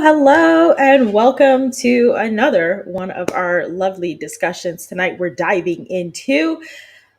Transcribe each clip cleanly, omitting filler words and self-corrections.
Hello, and welcome to another one of our lovely discussions. Tonight, we're diving into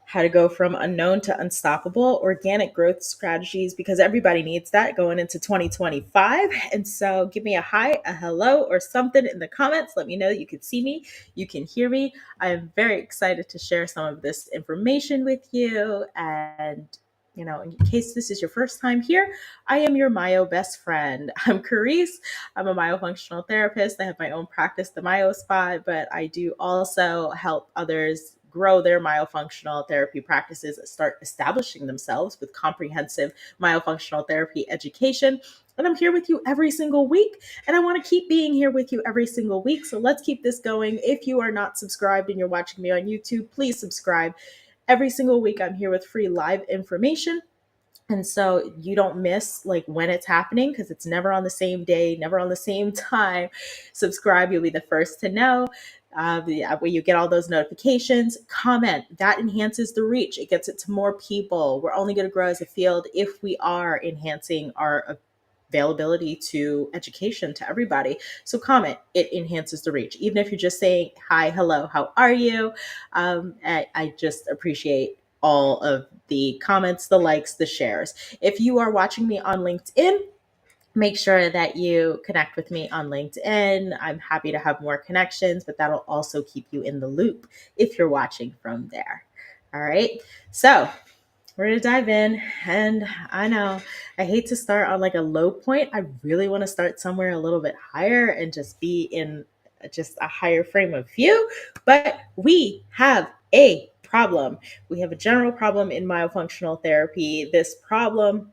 how to go from unknown to unstoppable organic growth strategies because everybody needs that going into 2025. And so, give me a hi, a hello, or something in the comments. Let me know you can see me, you can hear me. I am very excited to share some of this information with you. And in case this is your first time here, I am your Myo best friend. I'm Carice. I'm a myofunctional therapist. I have my own practice, the Myo Spa, but I do also help others grow their myofunctional therapy practices, start establishing themselves with comprehensive myofunctional therapy education. And I'm here with you every single week. And I want to keep being here with you every single week. So let's keep this going. If you are not subscribed and you're watching me on YouTube, please subscribe. Every single week, I'm here with free live information, and so you don't miss like when it's happening because it's never on the same day, never on the same time. Subscribe, you'll be the first to know. Where you get all those notifications. Comment, that enhances the reach. It gets it to more people. We're only going to grow as a field if we are enhancing our availability to education to everybody. So comment, it enhances the reach. Even if you're just saying hi, hello, how are you? I just appreciate all of the comments, the likes, the shares. If you are watching me on LinkedIn, make sure that you connect with me on LinkedIn. I'm happy to have more connections, but that'll also keep you in the loop if you're watching from there. All right. So we're going to dive in. And I know I hate to start on like a low point. I really want to start somewhere a little bit higher and just be in just a higher frame of view. But we have a problem. We have a general problem in myofunctional therapy. This problem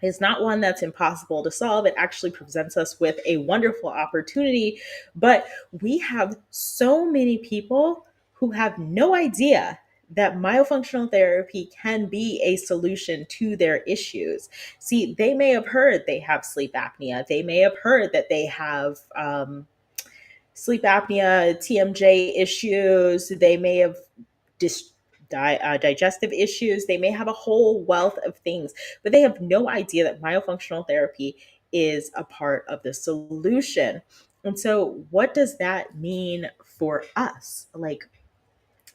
is not one that's impossible to solve. It actually presents us with a wonderful opportunity. But we have so many people who have no idea that myofunctional therapy can be a solution to their issues. See, they may have heard they have sleep apnea. They may have heard that they have sleep apnea, TMJ issues. They may have digestive issues. They may have a whole wealth of things, but they have no idea that myofunctional therapy is a part of the solution. And so, what does that mean for us? Like,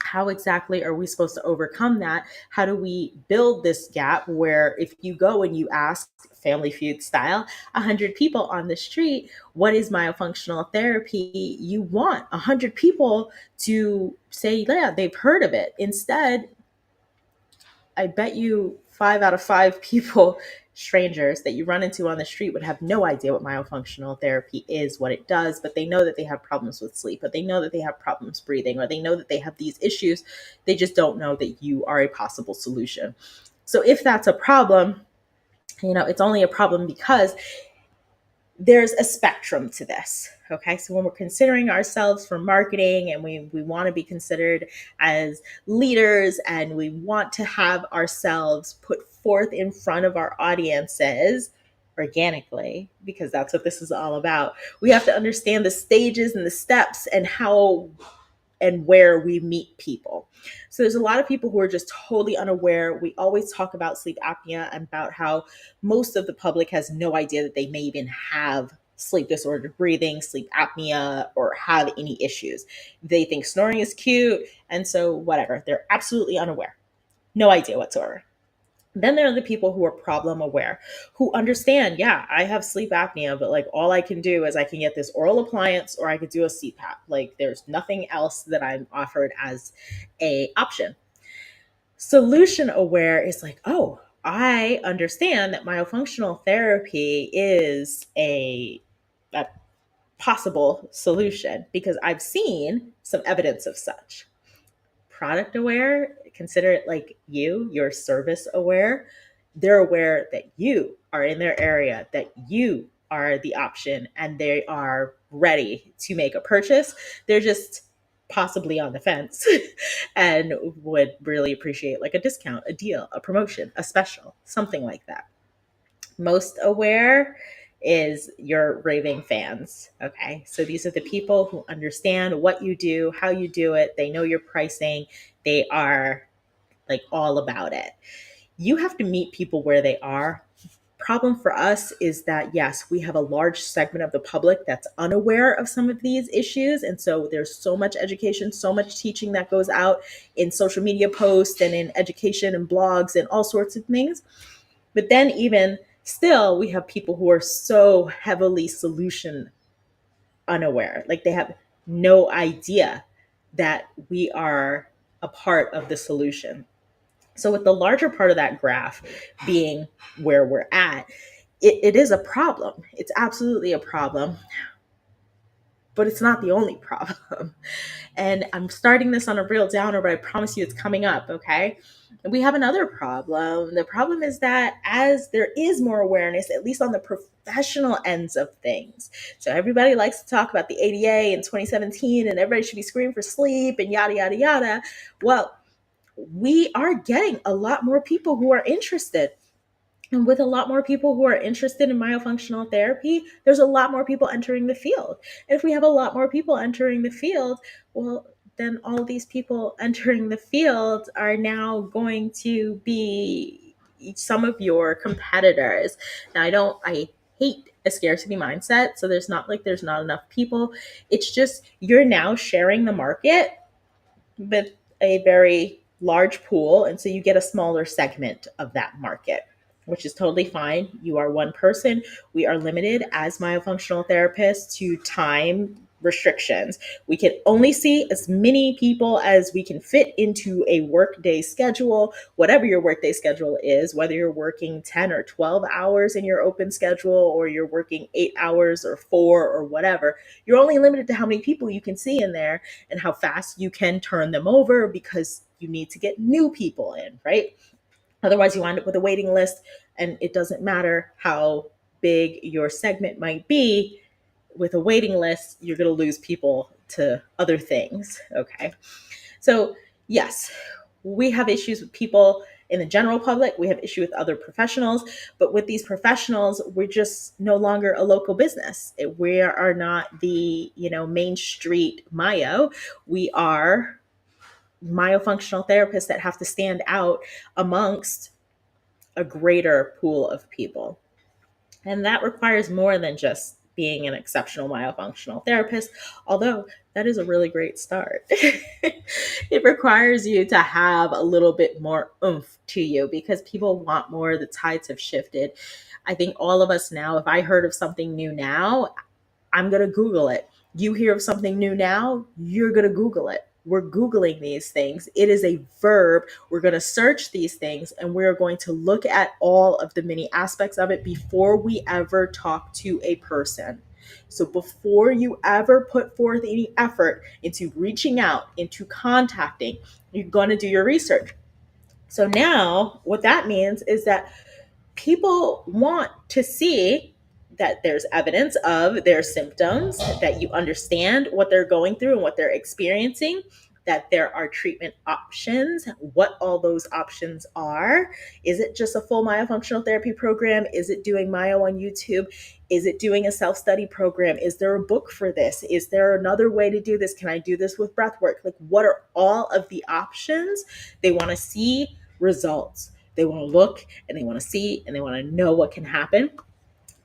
how exactly are we supposed to overcome that? How do we build this gap where if you go and you ask Family Feud style 100 people on the street, what is myofunctional therapy? You want 100 people to say, yeah, they've heard of it. Instead, I bet you 5 out of 5 people, strangers that you run into on the street, would have no idea what myofunctional therapy is, what it does, but they know that they have problems with sleep, but they know that they have problems breathing, or they know that they have these issues. They just don't know that you are a possible solution. So if that's a problem, it's only a problem because there's a spectrum to this. Okay. So when we're considering ourselves for marketing and we want to be considered as leaders and we want to have ourselves put forth in front of our audiences organically, because that's what this is all about, we have to understand the stages and the steps and how and where we meet people. So there's a lot of people who are just totally unaware. We always talk about sleep apnea and about how most of the public has no idea that they may even have sleep disordered breathing, sleep apnea, or have any issues. They think snoring is cute. And so, whatever, they're absolutely unaware. No idea whatsoever. Then there are the people who are problem aware, who understand, yeah, I have sleep apnea, but like all I can do is I can get this oral appliance or I could do a CPAP. Like there's nothing else that I'm offered as a option. Solution aware is like, oh, I understand that myofunctional therapy is a possible solution because I've seen some evidence of such. Product aware, consider it like you're service aware. They're aware that you are in their area, that you are the option, and they are ready to make a purchase. They're just possibly on the fence and would really appreciate like a discount, a deal, a promotion, a special, something like that. Most aware is your raving fans. Okay. So these are the people who understand what you do, how you do it. They know your pricing. They are like all about it. You have to meet people where they are problem for us is that, yes, we have a large segment of the public that's unaware of some of these issues. And so there's so much education, so much teaching that goes out in social media posts and in education and blogs and all sorts of things. But then, even still, we have people who are so heavily solution unaware. Like they have no idea that we are a part of the solution. So, with the larger part of that graph being where we're at, it is a problem. It's absolutely a problem, but it's not the only problem. And I'm starting this on a real downer, but I promise you it's coming up, okay? We have another problem. The problem is that as there is more awareness, at least on the professional ends of things. So everybody likes to talk about the ADA in 2017 and everybody should be screaming for sleep and yada, yada, yada. Well, we are getting a lot more people who are interested. And with a lot more people who are interested in myofunctional therapy, there's a lot more people entering the field. And if we have a lot more people entering the field, well, then all these people entering the field are now going to be some of your competitors. Now, I hate a scarcity mindset. So there's not like there's not enough people. It's just you're now sharing the market with a very large pool. And so you get a smaller segment of that market, which is totally fine. You are one person. We are limited as myofunctional therapists to time restrictions. We can only see as many people as we can fit into a workday schedule, whatever your workday schedule is, whether you're working 10 or 12 hours in your open schedule or you're working 8 hours or 4 or whatever. You're only limited to how many people you can see in there and how fast you can turn them over because you need to get new people in, right? Otherwise, you wind up with a waiting list, and it doesn't matter how big your segment might be. With a waiting list, you're going to lose people to other things. Okay. So, yes, we have issues with people in the general public. We have issue with other professionals, but with these professionals, we're just no longer a local business. We are not the, Main Street Mayo. We are myofunctional therapists that have to stand out amongst a greater pool of people. And that requires more than just being an exceptional myofunctional therapist, although that is a really great start. It requires you to have a little bit more oomph to you because people want more. The tides have shifted. I think all of us now, if I heard of something new now, I'm going to Google it. You hear of something new now, you're going to Google it. We're Googling these things. It is a verb. We're going to search these things and we're going to look at all of the many aspects of it before we ever talk to a person. So before you ever put forth any effort into reaching out, into contacting, you're going to do your research. So now what that means is that people want to see that there's evidence of their symptoms, that you understand what they're going through and what they're experiencing, that there are treatment options, what all those options are. Is it just a full myofunctional therapy program? Is it doing myo on YouTube? Is it doing a self-study program? Is there a book for this? Is there another way to do this? Can I do this with breath work? Like, what are all of the options? They want to see results. They want to look and they want to see and they want to know what can happen.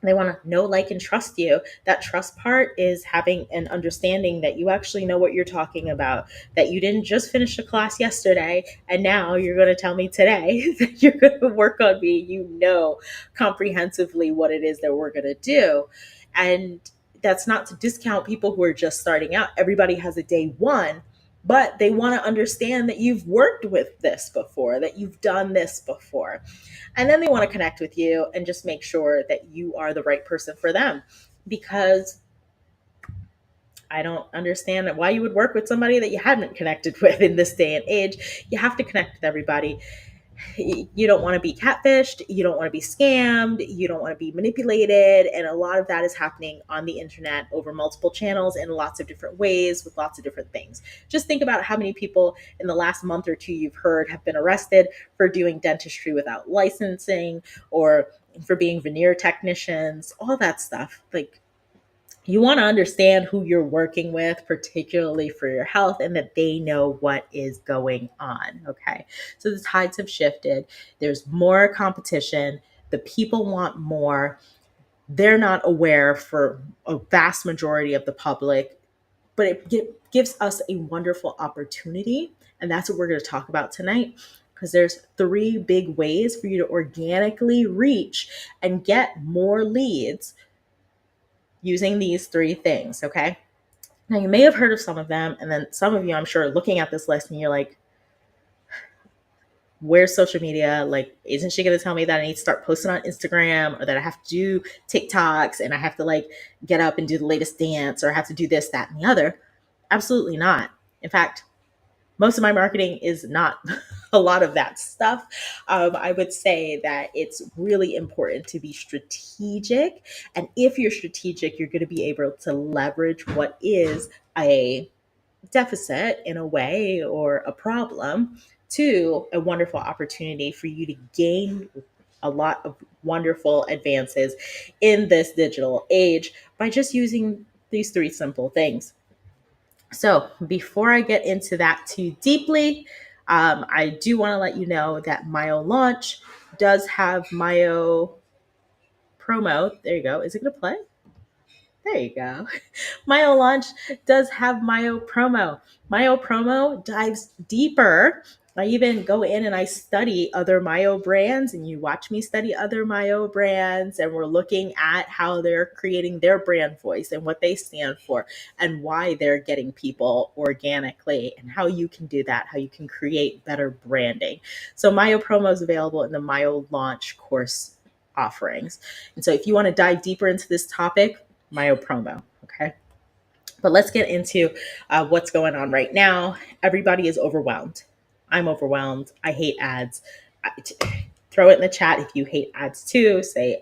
They want to know, like, and trust you. That trust part is having an understanding that you actually know what you're talking about, that you didn't just finish a class yesterday and now you're going to tell me today that you're going to work on me. You know comprehensively what it is that we're going to do. And that's not to discount people who are just starting out. Everybody has a day one, but they want to understand that you've worked with this before, that you've done this before. And then they want to connect with you and just make sure that you are the right person for them. Because I don't understand why you would work with somebody that you hadn't connected with in this day and age. You have to connect with everybody. You don't want to be catfished. You don't want to be scammed. You don't want to be manipulated. And a lot of that is happening on the internet over multiple channels in lots of different ways with lots of different things. Just think about how many people in the last month or two you've heard have been arrested for doing dentistry without licensing or for being veneer technicians, all that stuff. Like, you want to understand who you're working with, particularly for your health, and that they know what is going on. Okay. So the tides have shifted. There's more competition. The people want more. They're not aware for a vast majority of the public, but gives us a wonderful opportunity. And that's what we're going to talk about tonight, because there's three big ways for you to organically reach and get more leads using these three things. Okay. Now, you may have heard of some of them, and then some of you, I'm sure, are looking at this list and you're like, where's social media? Like, isn't she going to tell me that I need to start posting on Instagram, or that I have to do TikToks and I have to like get up and do the latest dance, or I have to do this, that, and the other? Absolutely not. In fact, most of my marketing is not a lot of that stuff. I would say that it's really important to be strategic. And if you're strategic, you're going to be able to leverage what is a deficit in a way, or a problem, to a wonderful opportunity for you to gain a lot of wonderful advances in this digital age by just using these three simple things. So, before I get into that too deeply, I do want to let you know that Myo Launch does have Myo promo. There you go. Is it going to play? There you go. Myo Launch does have Myo Promo. Myo Promo dives deeper. I even go in and I study other Myo brands, and you watch me study other Myo brands, and we're looking at how they're creating their brand voice and what they stand for and why they're getting people organically, and how you can do that, how you can create better branding. So Myo Promo is available in the Myo Launch course offerings. And so if you want to dive deeper into this topic, Myo Promo. Okay. But let's get into what's going on right now. Everybody is overwhelmed. I'm overwhelmed. I hate ads. Throw it in the chat if you hate ads too. Say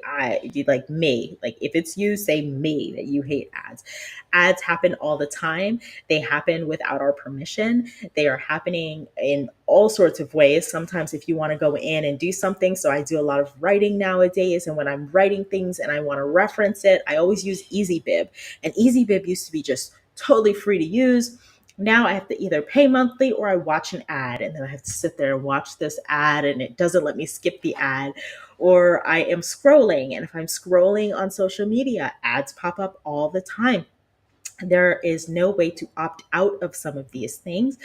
like me. Like, if it's you, say me that you hate ads. Ads happen all the time. They happen without our permission. They are happening in all sorts of ways. Sometimes if you want to go in and do something, so I do a lot of writing nowadays, and when I'm writing things and I want to reference it, I always use EasyBib. And EasyBib used to be just totally free to use. Now I have to either pay monthly, or I watch an ad, and then I have to sit there and watch this ad, and it doesn't let me skip the ad. Or I am scrolling, and if I'm scrolling on social media, ads pop up all the time. There is no way to opt out of some of these things.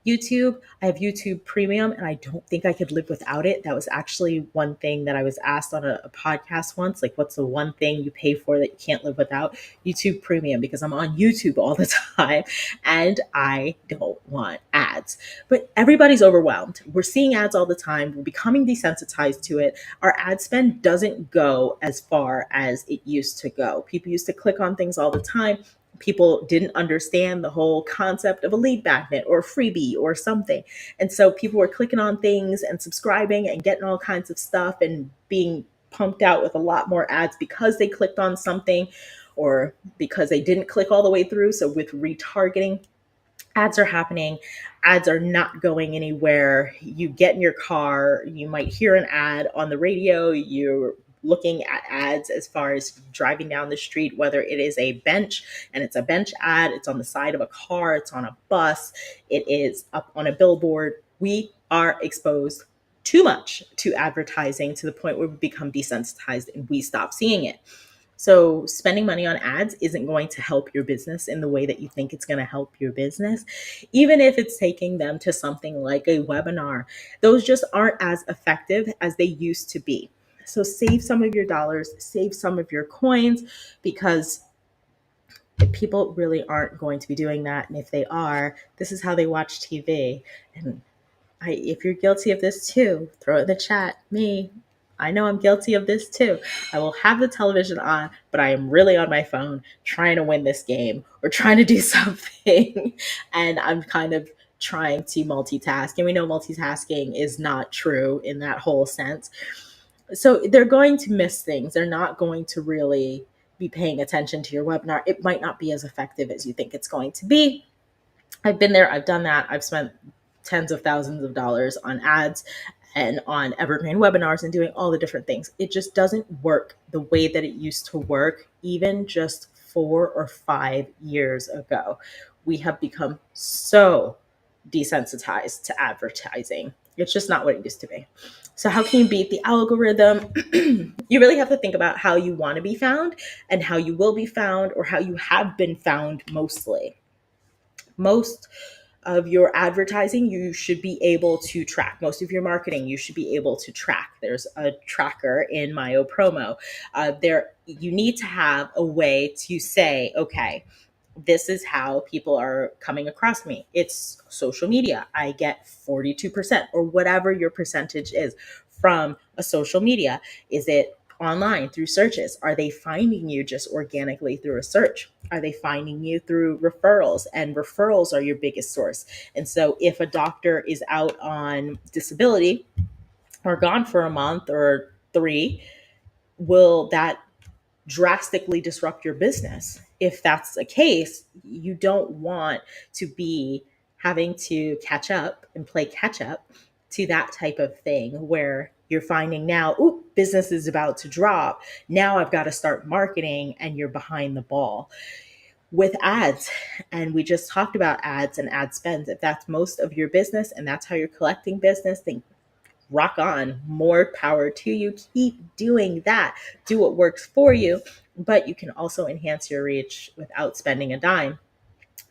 YouTube, I have YouTube Premium, and I don't think I could live without it. That was actually one thing that I was asked on a podcast once, like, what's the one thing you pay for that you can't live without? YouTube Premium, because I'm on YouTube all the time and I don't want ads. But everybody's overwhelmed. We're seeing ads all the time. We're becoming desensitized to it. Our ad spend doesn't go as far as it used to go. People used to click on things all the time. People didn't understand the whole concept of a lead magnet or a freebie or something. And so people were clicking on things and subscribing and getting all kinds of stuff and being pumped out with a lot more ads because they clicked on something, or because they didn't click all the way through. So with retargeting, ads are happening. Ads are not going anywhere. You get in your car, you might hear an ad on the radio, you're looking at ads as far as driving down the street, whether it is a bench and it's a bench ad, it's on the side of a car, it's on a bus, it is up on a billboard. We are exposed too much to advertising to the point where we become desensitized and we stop seeing it. So spending money on ads isn't going to help your business in the way that you think it's going to help your business. Even if it's taking them to something like a webinar, those just aren't as effective as they used to be. So save some of your dollars, save some of your coins, because people really aren't going to be doing that. And if they are, this is how they watch TV. And if you're guilty of this too, throw it in the chat. Me, I know I'm guilty of this too. I will have the television on, but I am really on my phone trying to win this game or trying to do something. And I'm kind of trying to multitask. And we know multitasking is not true in that whole sense. So they're going to miss things. They're not going to really be paying attention to your webinar. It might not be as effective as you think it's going to be. I've been there. I've done that. I've spent tens of thousands of dollars on ads and on evergreen webinars and doing all the different things. It just doesn't work the way that it used to work, even just 4 or 5 years ago. We have become so desensitized to advertising. It's just not what it used to be. So, how can you beat the algorithm? You really have to think about how you want to be found and how you will be found, or how you have been found mostly. Most of your advertising you should be able to track. Most of your marketing you should be able to track. There's a tracker in MyoPromo. There, you need to have a way to say, okay, this is how people are coming across me. It's social media. I get 42% or whatever your percentage is from a social media. Is it online through searches? Are they finding you just organically through a search? Are they finding you through referrals? And referrals are your biggest source. And so if a doctor is out on disability or gone for a month or three, will that drastically disrupt your business? If that's the case, you don't want to be having to catch up and play catch up to that type of thing where you're finding now, ooh, business is about to drop. Now I've got to start marketing and you're behind the ball with ads. And we just talked about ads and ad spends. If that's most of your business and that's how you're collecting business, then rock on, more power to you. Keep doing that. Do what works for you, but you can also enhance your reach without spending a dime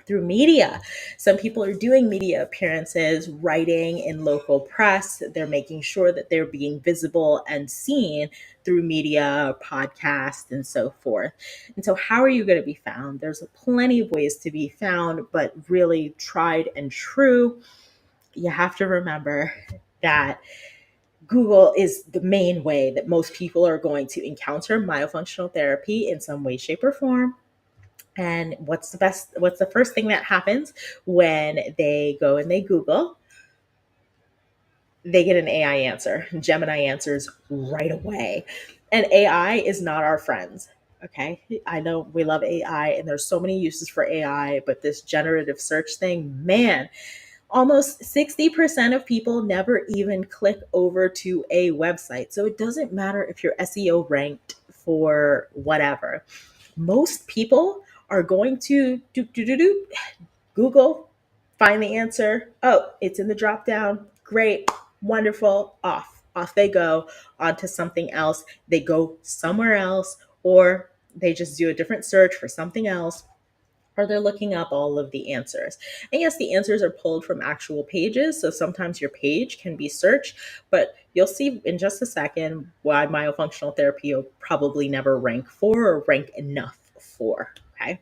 through media. Some people are doing media appearances, writing in local press. They're making sure that they're being visible and seen through media, podcasts, and so forth. And so, how are you going to be found? There's plenty of ways to be found, but really tried and true, you have to remember that Google is the main way that most people are going to encounter myofunctional therapy in some way, shape, or form. And what's the first thing that happens when they go and they Google? They get an AI answer. Gemini answers right away. And AI is not our friends. Okay. I know we love AI and there's so many uses for AI, but this generative search thing, man, almost 60% of people never even click over to a website. So it doesn't matter if you're SEO ranked for whatever. Most people are going to Google, find the answer. Oh, it's in the drop down. Great, wonderful. Off they go onto something else. They go somewhere else, or they just do a different search for something else, or they're looking up all of the answers. And yes, the answers are pulled from actual pages. So sometimes your page can be searched, but you'll see in just a second why myofunctional therapy will probably never rank for or rank enough for. Okay.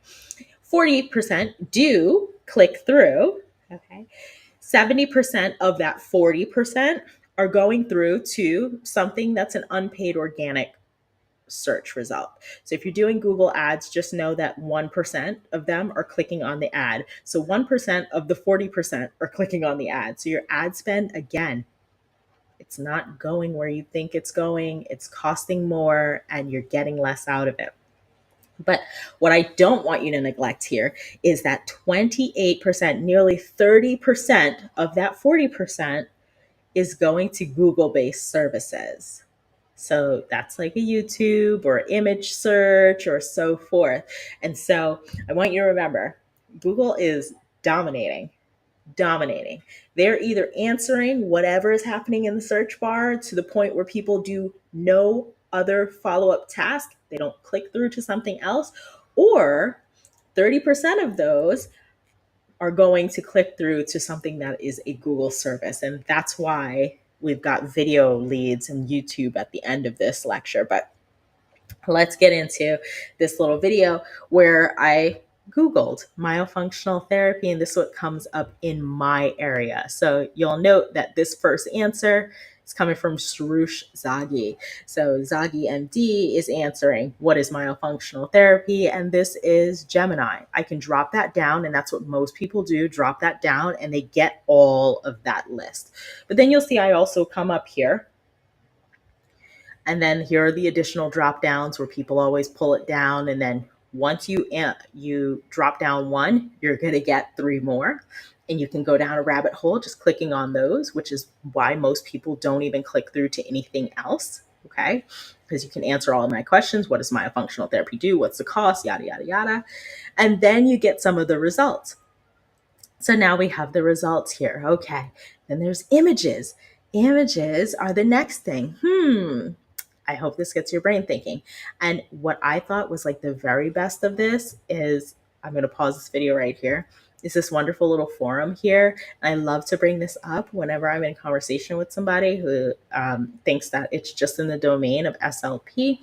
40% do click through. Okay. 70% of that 40% are going through to something that's an unpaid organic search result. So if you're doing Google ads, just know that 1% of them are clicking on the ad. So 1% of the 40% are clicking on the ad. So your ad spend, again, it's not going where you think it's going. It's costing more and you're getting less out of it. But what I don't want you to neglect here is that 28%, nearly 30% of that 40% is going to Google based services. So that's like a YouTube or image search or so forth. And so I want you to remember Google is dominating. They're either answering whatever is happening in the search bar to the point where people do no other follow up task, they don't click through to something else, or 30% of those are going to click through to something that is a Google service. And that's why we've got video leads and YouTube at the end of this lecture. But let's get into this little video where I Googled myofunctional therapy, and this is what comes up in my area. So you'll note that this first answer is coming from Shrush Zagi. So Zagi MD is answering, what is myofunctional therapy? And this is Gemini. I can drop that down, and that's what most people do, drop that down, and they get all of that list. But then you'll see I also come up here, and then here are the additional drop downs where people always pull it down. And then once you drop down one, you're going to get three more. And you can go down a rabbit hole just clicking on those, which is why most people don't even click through to anything else. Okay. Because you can answer all of my questions. What does myofunctional therapy do? What's the cost? Yada, yada, yada. And then you get some of the results. So now we have the results here. Okay. Then there's images. Images are the next thing. I hope this gets your brain thinking. And what I thought was like the very best of this is, I'm going to pause this video right here. Is this wonderful little forum here. And I love to bring this up whenever I'm in conversation with somebody who thinks that it's just in the domain of SLP.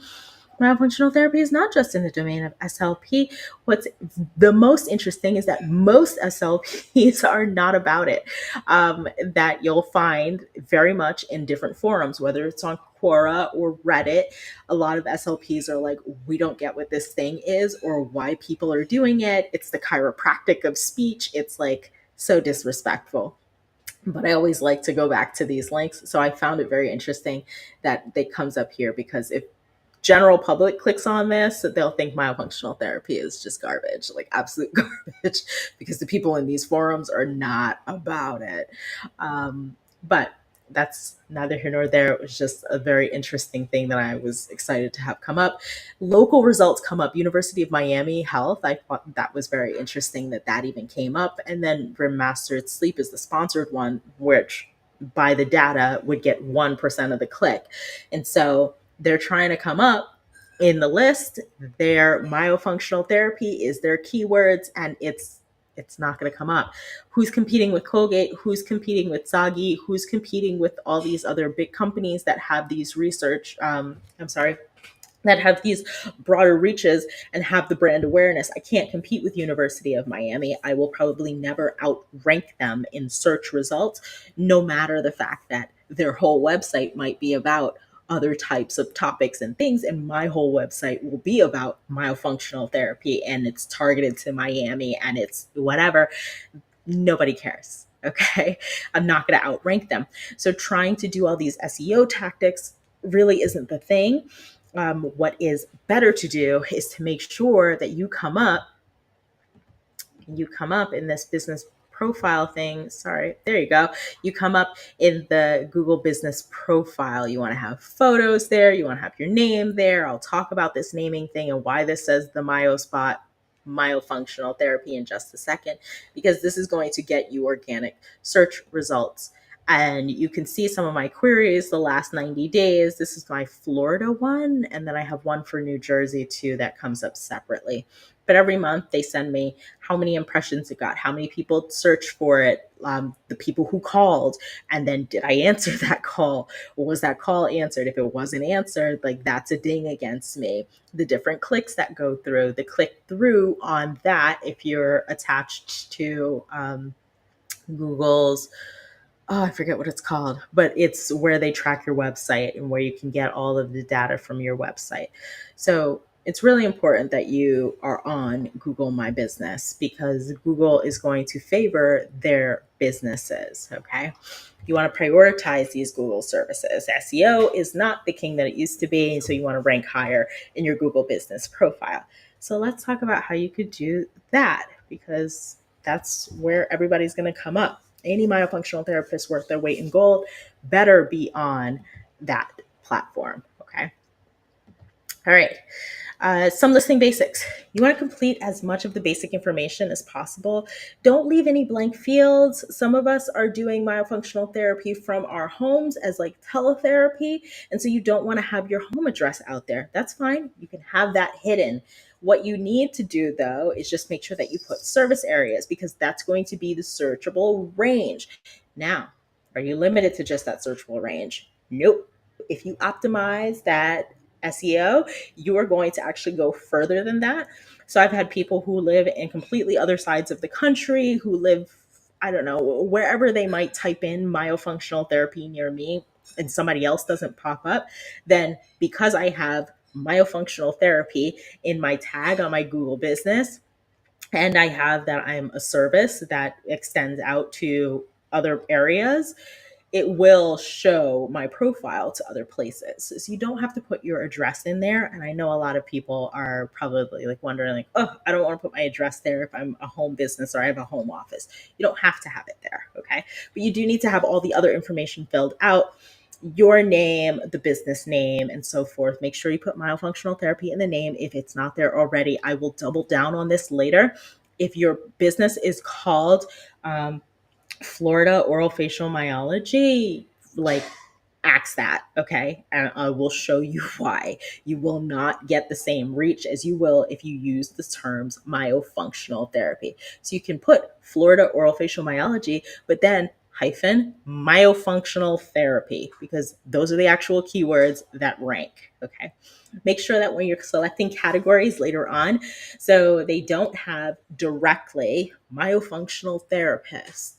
Myofunctional therapy is not just in the domain of SLP. What's the most interesting is that most SLPs are not about it. That you'll find very much in different forums, whether it's on Quora or Reddit. A lot of SLPs are like, we don't get what this thing is or why people are doing it. It's the chiropractic of speech. It's like so disrespectful. But I always like to go back to these links. So I found it very interesting that it comes up here, because if general public clicks on this, they'll think myofunctional therapy is just garbage, like absolute garbage, because the people in these forums are not about it. But that's neither here nor there. It was just a very interesting thing that I was excited to have come up. Local results come up. University of Miami Health. I thought that was very interesting that that even came up. And then Remastered Sleep is the sponsored one, which by the data would get 1% of the click. And so they're trying to come up in the list. Their myofunctional therapy is their keywords, and it's not going to come up. Who's competing with Colgate? Who's competing with Sagi? Who's competing with all these other big companies that have these research? That have these broader reaches and have the brand awareness. I can't compete with University of Miami. I will probably never outrank them in search results, no matter the fact that their whole website might be about other types of topics and things, and my whole website will be about myofunctional therapy and it's targeted to Miami and it's whatever. Nobody cares. Okay. I'm not going to outrank them. So trying to do all these SEO tactics really isn't the thing. What is better to do is to make sure that you come up in this business profile thing. Sorry, there you go. You come up in the Google business profile. You want to have photos there. You want to have your name there. I'll talk about this naming thing and why this says the MyoSpot myofunctional therapy in just a second, because this is going to get you organic search results. And you can see some of my queries the last 90 days. This is my Florida one. And then I have one for New Jersey too that comes up separately. But every month they send me how many impressions it got, how many people searched for it, the people who called, and then did I answer that call? Or was that call answered? If it wasn't answered, like that's a ding against me. The different clicks that go through, the click through on that, if you're attached to Google's, oh, I forget what it's called, but it's where they track your website and where you can get all of the data from your website. So it's really important that you are on Google My Business, because Google is going to favor their businesses. Okay. You want to prioritize these Google services. SEO is not the king that it used to be. So you want to rank higher in your Google business profile. So let's talk about how you could do that, because that's where everybody's going to come up. Any myofunctional therapist worth their weight in gold better be on that platform. Okay. All right. Some listing basics. You want to complete as much of the basic information as possible. Don't leave any blank fields. Some of us are doing myofunctional therapy from our homes as like teletherapy. And so you don't want to have your home address out there. That's fine. You can have that hidden. What you need to do though is just make sure that you put service areas, because that's going to be the searchable range. Now, are you limited to just that searchable range? Nope. If you optimize that SEO, you are going to actually go further than that. So I've had people who live in completely other sides of the country, who live, I don't know, wherever they might type in myofunctional therapy near me and somebody else doesn't pop up, then because I have myofunctional therapy in my tag on my Google business, and I have that I'm a service that extends out to other areas, it will show my profile to other places. So you don't have to put your address in there. And I know a lot of people are probably like wondering like, oh, I don't want to put my address there if I'm a home business or I have a home office. You don't have to have it there. Okay. But you do need to have all the other information filled out, your name, the business name, and so forth. Make sure you put myofunctional therapy in the name. If it's not there already, I will double down on this later. If your business is called, Florida Oral Facial Myology, like axe that, okay? And I will show you why. You will not get the same reach as you will if you use the terms myofunctional therapy. So you can put Florida oral facial myology, but then hyphen myofunctional therapy, because those are the actual keywords that rank, okay? Make sure that when you're selecting categories later on, so they don't have directly myofunctional therapist,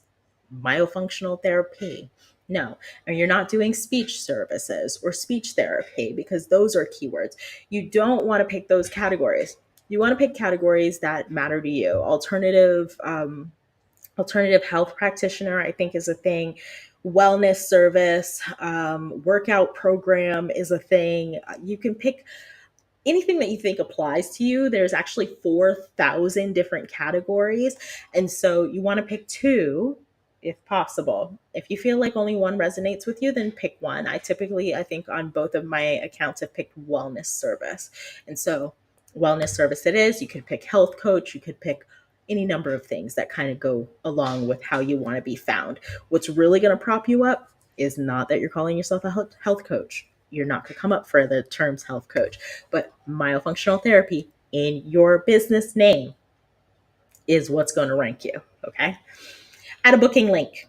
myofunctional therapy. No, and you're not doing speech services or speech therapy, because those are keywords. You don't want to pick those categories. You want to pick categories that matter to you. Alternative health practitioner, I think, is a thing. Wellness service, workout program is a thing. You can pick anything that you think applies to you. There's actually 4,000 different categories. And so you want to pick two if possible. If you feel like only one resonates with you, then pick one. I think on both of my accounts, have picked wellness service. And so wellness service it is. You could pick health coach. You could pick any number of things that kind of go along with how you want to be found. What's really going to prop you up is not that you're calling yourself a health coach. You're not going to come up for the terms health coach, but myofunctional therapy in your business name is what's going to rank you. Okay. Add a booking link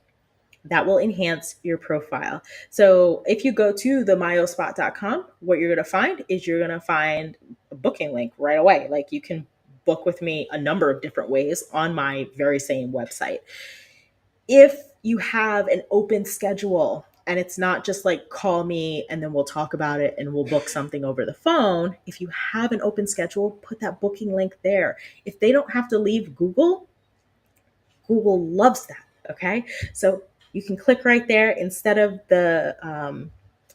that will enhance your profile. So if you go to the myospot.com, what you're going to find is you're going to find a booking link right away. Like, you can book with me a number of different ways on my very same website. If you have an open schedule and it's not just like call me and then we'll talk about it and we'll book something over the phone, if you have an open schedule, put that booking link there. If they don't have to leave Google, Google loves that. Okay, so you can click right there instead of the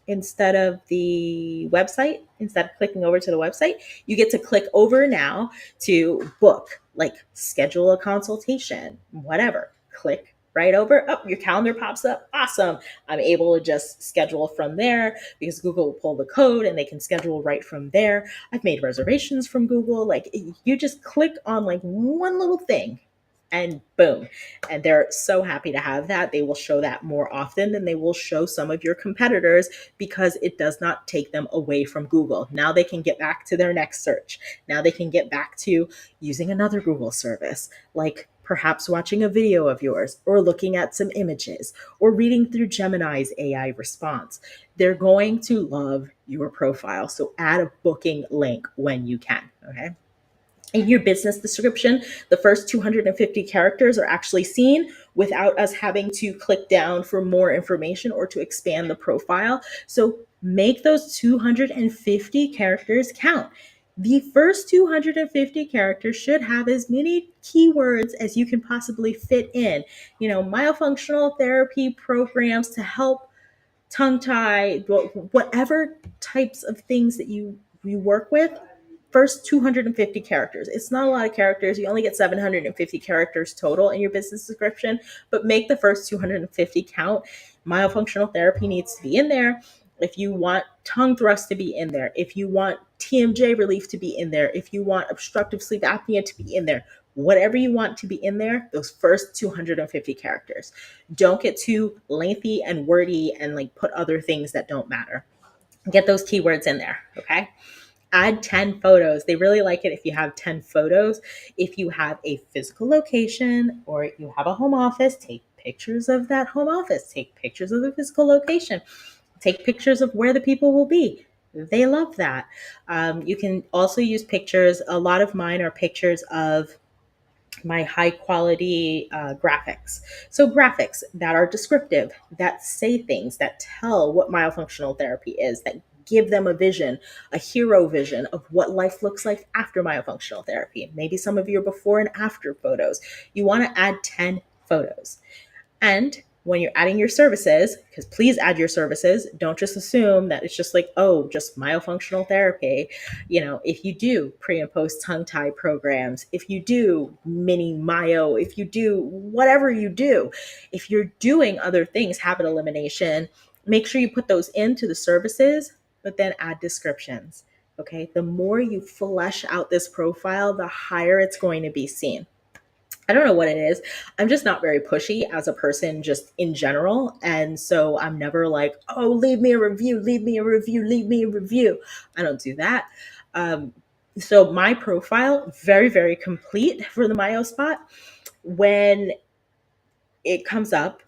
website. Instead of clicking over to the website, you get to click over now to book, like schedule a consultation, whatever. Click right over. Oh, your calendar pops up. Awesome. I'm able to just schedule from there because Google will pull the code and they can schedule right from there. I've made reservations from Google. Like, you just click on like one little thing and boom. And they're so happy to have that. They will show that more often than they will show some of your competitors, because it does not take them away from Google. Now they can get back to their next search. Now they can get back to using another Google service, like perhaps watching a video of yours or looking at some images or reading through Gemini's AI response. They're going to love your profile. So add a booking link when you can. Okay. In your business description, the first 250 characters are actually seen without us having to click down for more information or to expand the profile. So make those 250 characters count. The first 250 characters should have as many keywords as you can possibly fit in. Myofunctional therapy programs to help tongue tie, whatever types of things that you work with. First 250 characters. It's not a lot of characters. You only get 750 characters total in your business description, but make the first 250 count. Myofunctional therapy needs to be in there. If you want tongue thrust to be in there, if you want TMJ relief to be in there, if you want obstructive sleep apnea to be in there, whatever you want to be in there, those first 250 characters. Don't get too lengthy and wordy and like put other things that don't matter. Get those keywords in there, okay? Add 10 photos. They really like it if you have 10 photos. If you have a physical location or you have a home office, take pictures of that home office. Take pictures of the physical location. Take pictures of where the people will be. They love that. You can also use pictures. A lot of mine are pictures of my high quality graphics. So graphics that are descriptive, that say things, that tell what myofunctional therapy is, that give them a vision, a hero vision of what life looks like after myofunctional therapy. Maybe some of your before and after photos. You want to add 10 photos. And when you're adding your services, because please add your services, don't just assume that it's just like, oh, just myofunctional therapy. If you do pre and post tongue tie programs, if you do mini myo, if you do whatever you do, if you're doing other things, habit elimination, make sure you put those into the services, but then add descriptions. Okay. The more you flesh out this profile, the higher it's going to be seen. I don't know what it is. I'm just not very pushy as a person, just in general. And so I'm never like, oh, leave me a review, leave me a review, leave me a review. I don't do that. Um, so my profile, very, very complete for the Myo spot. When it comes up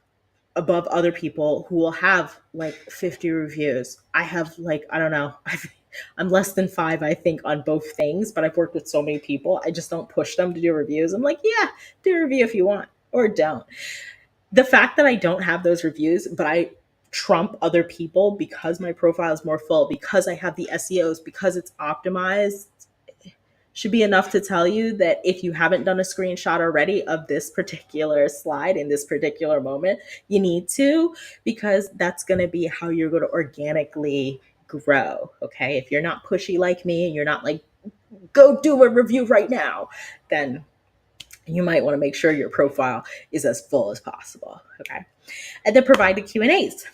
above other people who will have like 50 reviews, I have like, I don't know, I'm less than five, I think, on both things, but I've worked with so many people. I just don't push them to do reviews. I'm like, yeah, do a review if you want or don't. The fact that I don't have those reviews, but I trump other people because my profile is more full, because I have the SEOs, because it's optimized, should be enough to tell you that if you haven't done a screenshot already of this particular slide in this particular moment, you need to, because that's going to be how you're going to organically grow. Okay. If you're not pushy like me and you're not like, go do a review right now, then you might want to make sure your profile is as full as possible. Okay. And then provide the Q&As.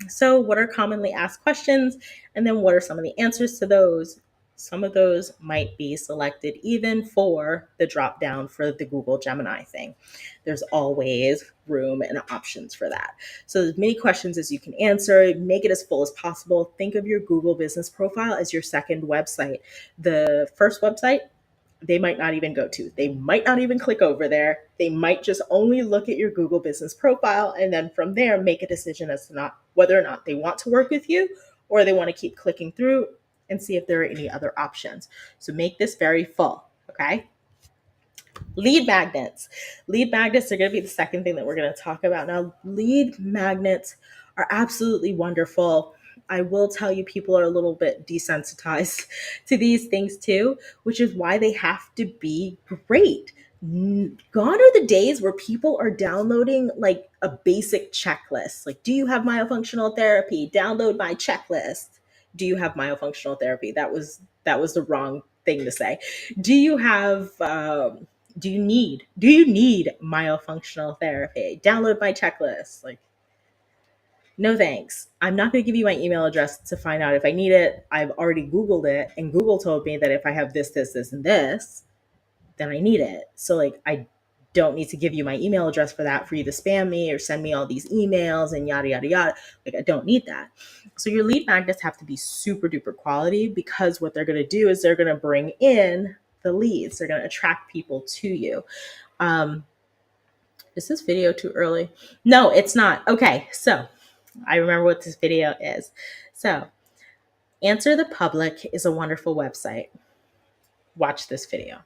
So, what are commonly asked questions? And then, what are some of the answers to those? Some of those might be selected even for the drop down for the Google Gemini thing. There's always room and options for that. So, as many questions as you can answer, make it as full as possible. Think of your Google business profile as your second website. The first website, they might not even go to. They might not even click over there. They might just only look at your Google business profile and then from there make a decision as to not whether or not they want to work with you or they want to keep clicking through and see if there are any other options. So make this very full, okay? Lead magnets. Lead magnets are going to be the second thing that we're going to talk about. Now, lead magnets are absolutely wonderful. I will tell you, people are a little bit desensitized to these things too, which is why they have to be great. Gone are the days where people are downloading like a basic checklist. Like, do you have myofunctional therapy? Download my checklist. Do you have myofunctional therapy? That was the wrong thing to say. Do you have do you need myofunctional therapy? Download my checklist. Like, no thanks. I'm not going to give you my email address to find out if I need it. I've already Googled it, and Google told me that if I have this, this, this, and this, then I need it. So, like, I don't need to give you my email address for that, for you to spam me or send me all these emails and yada, yada, yada. Like, I don't need that. So, your lead magnets have to be super duper quality, because what they're going to do is they're going to bring in the leads, they're going to attract people to you. Um, is this video too early? No, it's not. Okay, so I remember what this video is. So, Answer the Public is a wonderful website. Watch this video.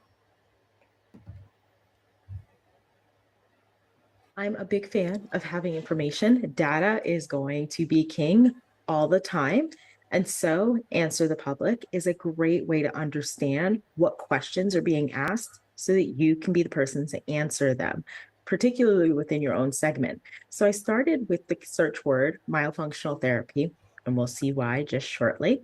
I'm a big fan of having information. Data is going to be king all the time. And so, Answer the Public is a great way to understand what questions are being asked so that you can be the person to answer them, particularly within your own segment. So, I started with the search word myofunctional therapy, and we'll see why just shortly.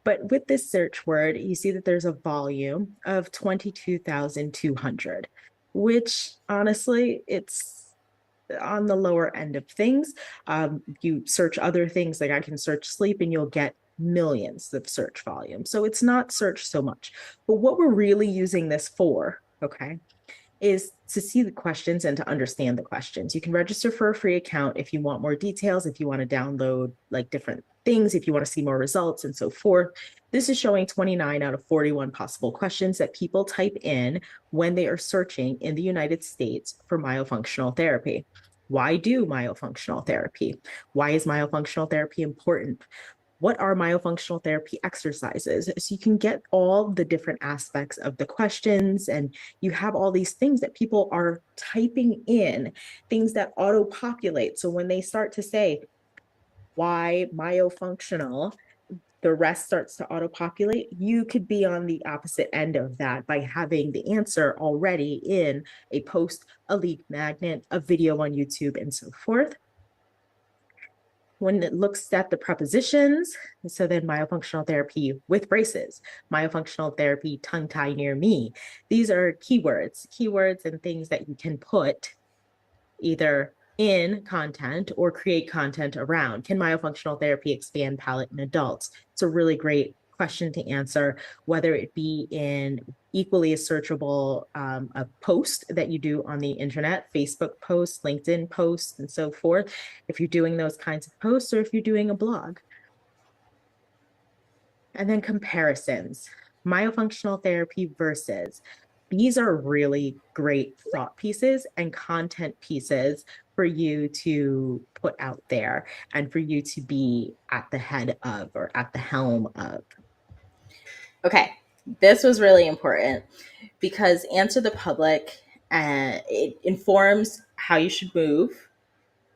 But with this search word, you see that there's a volume of 22,200, which honestly, it's on the lower end of things. You search other things, like I can search sleep and you'll get millions of search volume. So it's not search so much. But what we're really using this for, okay, is to see the questions and to understand the questions. You can register for a free account if you want more details, if you want to download like different things, if you want to see more results and so forth. This is showing 29 out of 41 possible questions that people type in when they are searching in the United States for myofunctional therapy. Why do myofunctional therapy? Why is myofunctional therapy important? What are myofunctional therapy exercises? So you can get all the different aspects of the questions, and you have all these things that people are typing in, things that auto populate. So when they start to say, why myofunctional, the rest starts to auto populate. You could be on the opposite end of that by having the answer already in a post, a lead magnet, a video on YouTube, and so forth. When it looks at the prepositions, so then myofunctional therapy with braces, myofunctional therapy tongue tie near me. These are keywords and things that you can put either in content or create content around. Can myofunctional therapy expand palate in adults? It's a really great question to answer, whether it be in equally as searchable a post that you do on the internet, Facebook posts, LinkedIn posts, and so forth, if you're doing those kinds of posts, or if you're doing a blog. And then comparisons, myofunctional therapy versus. These are really great thought pieces and content pieces for you to put out there and for you to be at the head of or at the helm of. Okay, this was really important because answer the public, it informs how you should move,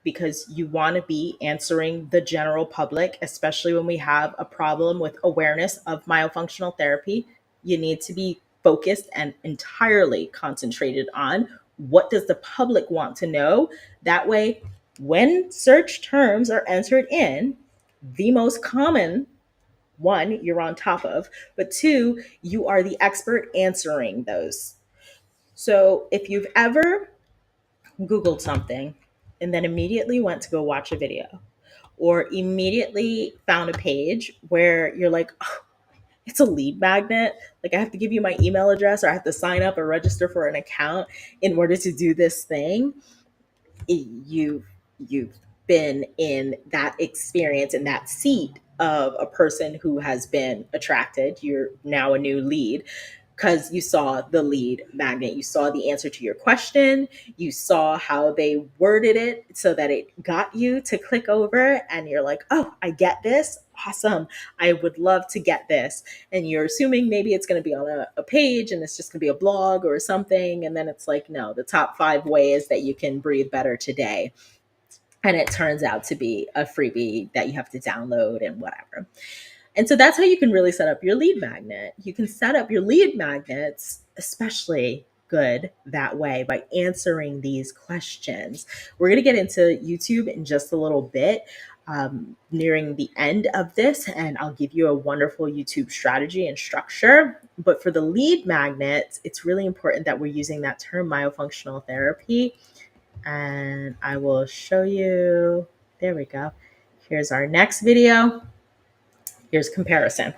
because you want to be answering the general public, especially when we have a problem with awareness of myofunctional therapy. You need to be focused and entirely concentrated on what does the public want to know. That way, when search terms are entered in, the most common one you're on top of, but two, you are the expert answering those. So if you've ever Googled something and then immediately went to go watch a video, or immediately found a page where you're like, oh, it's a lead magnet. Like, I have to give you my email address, or I have to sign up or register for an account in order to do this thing. You've been in that experience, in that seat of a person who has been attracted. You're now a new lead because you saw the lead magnet. You saw the answer to your question. You saw how they worded it so that it got you to click over, and you're like, oh, I get this. Awesome. I would love to get this. And you're assuming maybe it's going to be on a page and it's just going to be a blog or something. And then it's like, no, the top 5 ways that you can breathe better today. And it turns out to be a freebie that you have to download and whatever. And so that's how you can really set up your lead magnet. You can set up your lead magnets, especially good that way, by answering these questions. We're going to get into YouTube in just a little bit, nearing the end of this, and I'll give you a wonderful YouTube strategy and structure. But for the lead magnets, it's really important that we're using that term myofunctional therapy. And I will show you. There we go. Here's our next video. Here's comparison.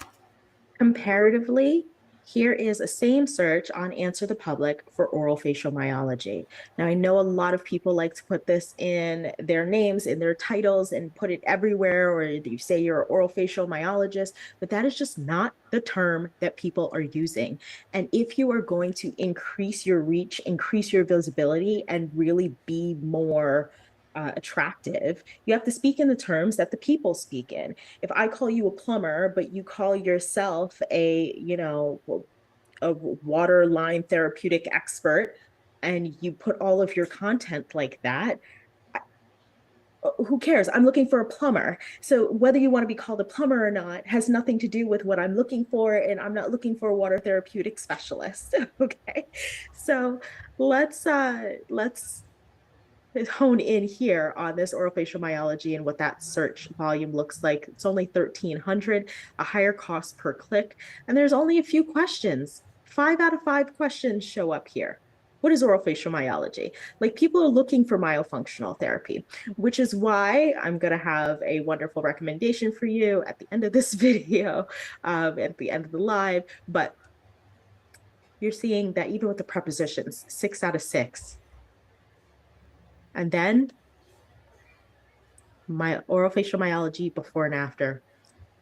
Comparatively, here is a same search on Answer the Public for oral facial myology. Now, I know a lot of people like to put this in their names, in their titles, and put it everywhere, or you say you're an oral facial myologist, but that is just not the term that people are using. And if you are going to increase your reach, increase your visibility, and really be more attractive, you have to speak in the terms that the people speak in. If I call you a plumber, but you call yourself a water line therapeutic expert, and you put all of your content like that, who cares? I'm looking for a plumber. So whether you want to be called a plumber or not has nothing to do with what I'm looking for. And I'm not looking for a water therapeutic specialist. Okay. So let's hone in here on this orofacial myology and what that search volume looks like. It's only 1,300, a higher cost per click, and there's only a few questions. 5 out of 5 questions show up here. What is orofacial myology? Like, people are looking for myofunctional therapy, which is why I'm going to have a wonderful recommendation for you at the end of this video, at the end of the live. But you're seeing that even with the prepositions, 6 out of 6. And then my orofacial myology before and after.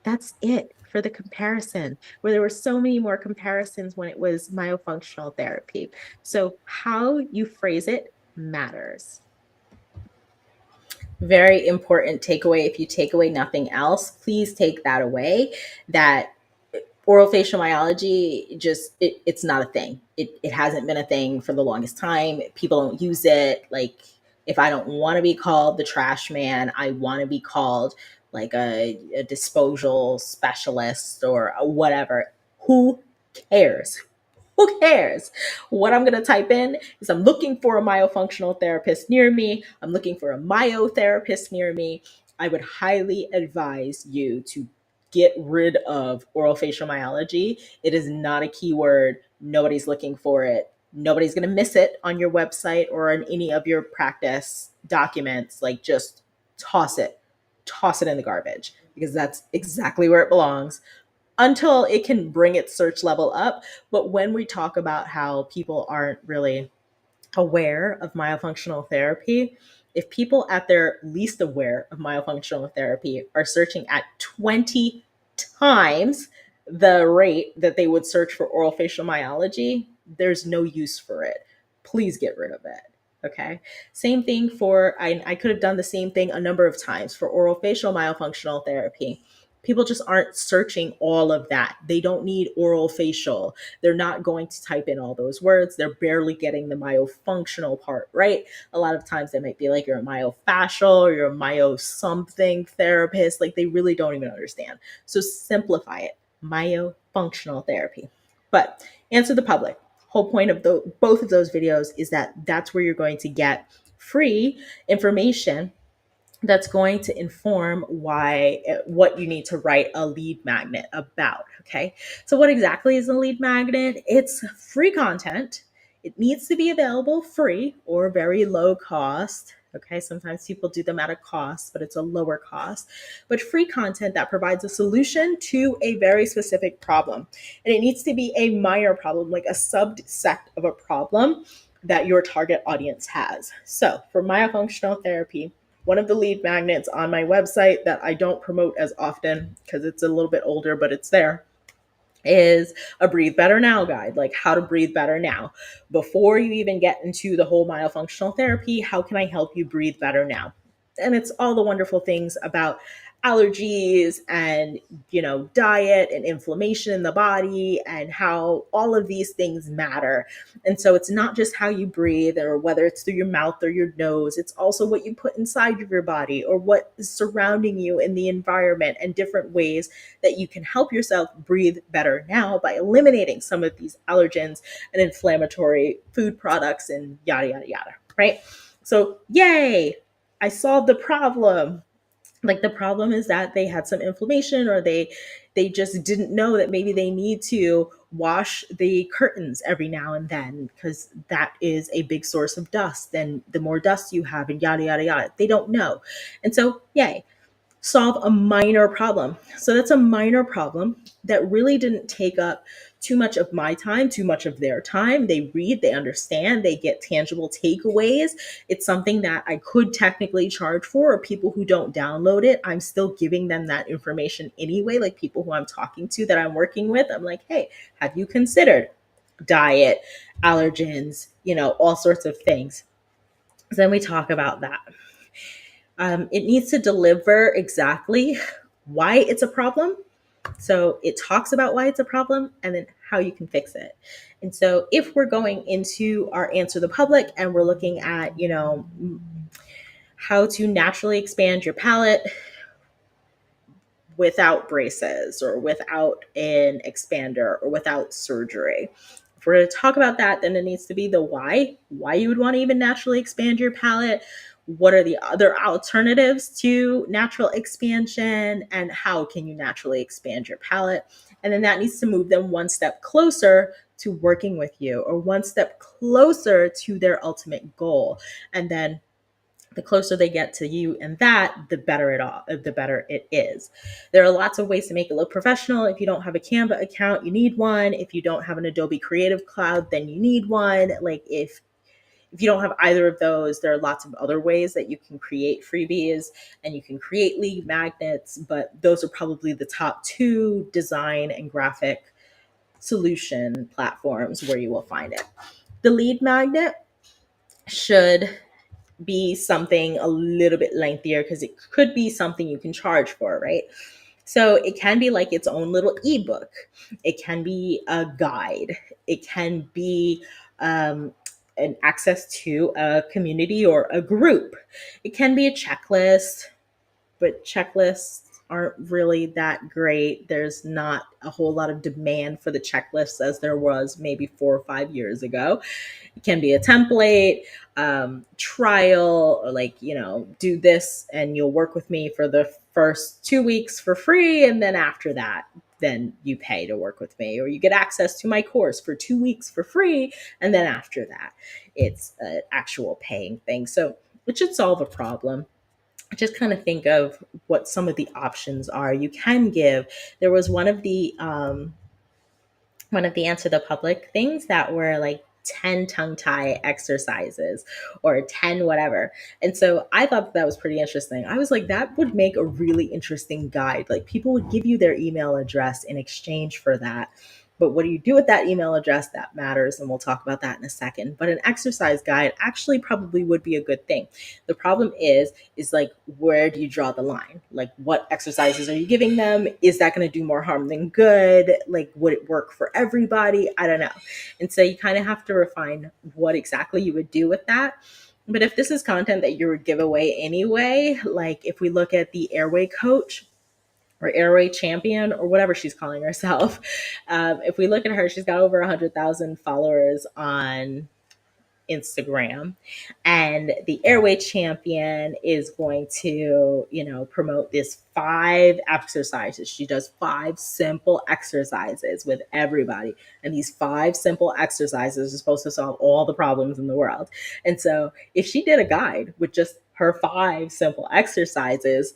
That's it for the comparison, where there were so many more comparisons when it was myofunctional therapy. So how you phrase it matters. Very important takeaway. If you take away nothing else, please take that away, that oral facial myology, it's not a thing. It hasn't been a thing for the longest time. People don't use it. Like, if I don't want to be called the trash man, I want to be called like a disposal specialist or whatever. Who cares? Who cares? What I'm going to type in is, I'm looking for a myofunctional therapist near me. I'm looking for a myotherapist near me. I would highly advise you to get rid of oral facial myology. It is not a keyword. Nobody's looking for it. Nobody's going to miss it on your website or on any of your practice documents. Like, just toss it in the garbage, because that's exactly where it belongs. until it can bring its search level up. But when we talk about how people aren't really aware of myofunctional therapy, if people at their least aware of myofunctional therapy are searching at 20 times the rate that they would search for oral facial myology, there's no use for it. Please get rid of it. Okay. Same thing for, I could have done the same thing a number of times for oral facial myofunctional therapy. People just aren't searching all of that. They don't need oral facial. They're not going to type in all those words. They're barely getting the myofunctional part right. A lot of times they might be like, you're a myofascial or you're a myo something therapist. Like they really don't even understand. So simplify it. Myofunctional therapy. But answer the public. Whole point of both of those videos is that that's where you're going to get free information that's going to inform what you need to write a lead magnet about. Okay, so what exactly is a lead magnet? It's free content. It needs to be available free or very low cost. Okay, sometimes people do them at a cost, but it's a lower cost. But free content that provides a solution to a very specific problem. And it needs to be a minor problem, like a subset of a problem that your target audience has. So for myofunctional therapy, one of the lead magnets on my website that I don't promote as often because it's a little bit older, but it's there, is a breathe better now guide, like how to breathe better now. Before you even get into the whole myofunctional therapy, how can I help you breathe better now? And it's all the wonderful things about allergies and diet and inflammation in the body and how all of these things matter. And so it's not just how you breathe or whether it's through your mouth or your nose, it's also what you put inside of your body or what is surrounding you in the environment and different ways that you can help yourself breathe better now by eliminating some of these allergens and inflammatory food products and yada yada yada, right? So yay, I solved the problem. Like the problem is that they had some inflammation or they just didn't know that maybe they need to wash the curtains every now and then because that is a big source of dust, and the more dust you have and yada yada yada, they don't know. And so yay, solve a minor problem. So that's a minor problem that really didn't take up too much of my time, too much of their time. They read, they understand, they get tangible takeaways. It's something that I could technically charge for, or people who don't download it, I'm still giving them that information anyway. Like people who I'm talking to that I'm working with, I'm like, hey, have you considered diet, allergens, all sorts of things. So then we talk about that. It needs to deliver exactly why it's a problem. So it talks about why it's a problem and then how you can fix it. And so if we're going into our answer the public and we're looking at, how to naturally expand your palate without braces or without an expander or without surgery. If we're going to talk about that, then it needs to be the why you would want to even naturally expand your palate. What are the other alternatives to natural expansion and how can you naturally expand your palate? And then that needs to move them one step closer to working with you or one step closer to their ultimate goal. And then the closer they get to you and that, the better it is. There are lots of ways to make it look professional. If you don't have a Canva account, you need one. If you don't have an Adobe Creative Cloud, then you need one. Like if you don't have either of those, there are lots of other ways that you can create freebies and you can create lead magnets, but those are probably the top two design and graphic solution platforms where you will find it. The lead magnet should be something a little bit lengthier because it could be something you can charge for, right? So it can be like its own little ebook. It can be a guide. It can be an access to a community or a group. It can be a checklist, but checklists aren't really that great. There's not a whole lot of demand for the checklists as there was maybe 4 or 5 years ago. It can be a template, trial, or like, do this and you'll work with me for the first 2 weeks for free. And then after that, then you pay to work with me, or you get access to my course for 2 weeks for free. And then after that, it's an actual paying thing. So it should solve a problem. just kind of think of what some of the options are you can give. There was one of the answer the public things that were like 10 tongue tie exercises or 10 whatever. And so I thought that was pretty interesting. I was like, that would make a really interesting guide. Like people would give you their email address in exchange for that. But what do you do with that email address? That matters. And we'll talk about that in a second. But an exercise guide actually probably would be a good thing. The problem is like, where do you draw the line? Like, what exercises are you giving them? Is that going to do more harm than good? Like, would it work for everybody? I don't know. And so you kind of have to refine what exactly you would do with that. But if this is content that you would give away anyway, like if we look at the airway coach or airway champion or whatever she's calling herself, if we look at her, she's got over 100,000 followers on Instagram, and the airway champion is going to, promote this 5 exercises. She does 5 simple exercises with everybody, and these 5 simple exercises are supposed to solve all the problems in the world. And so if she did a guide with just her 5 simple exercises,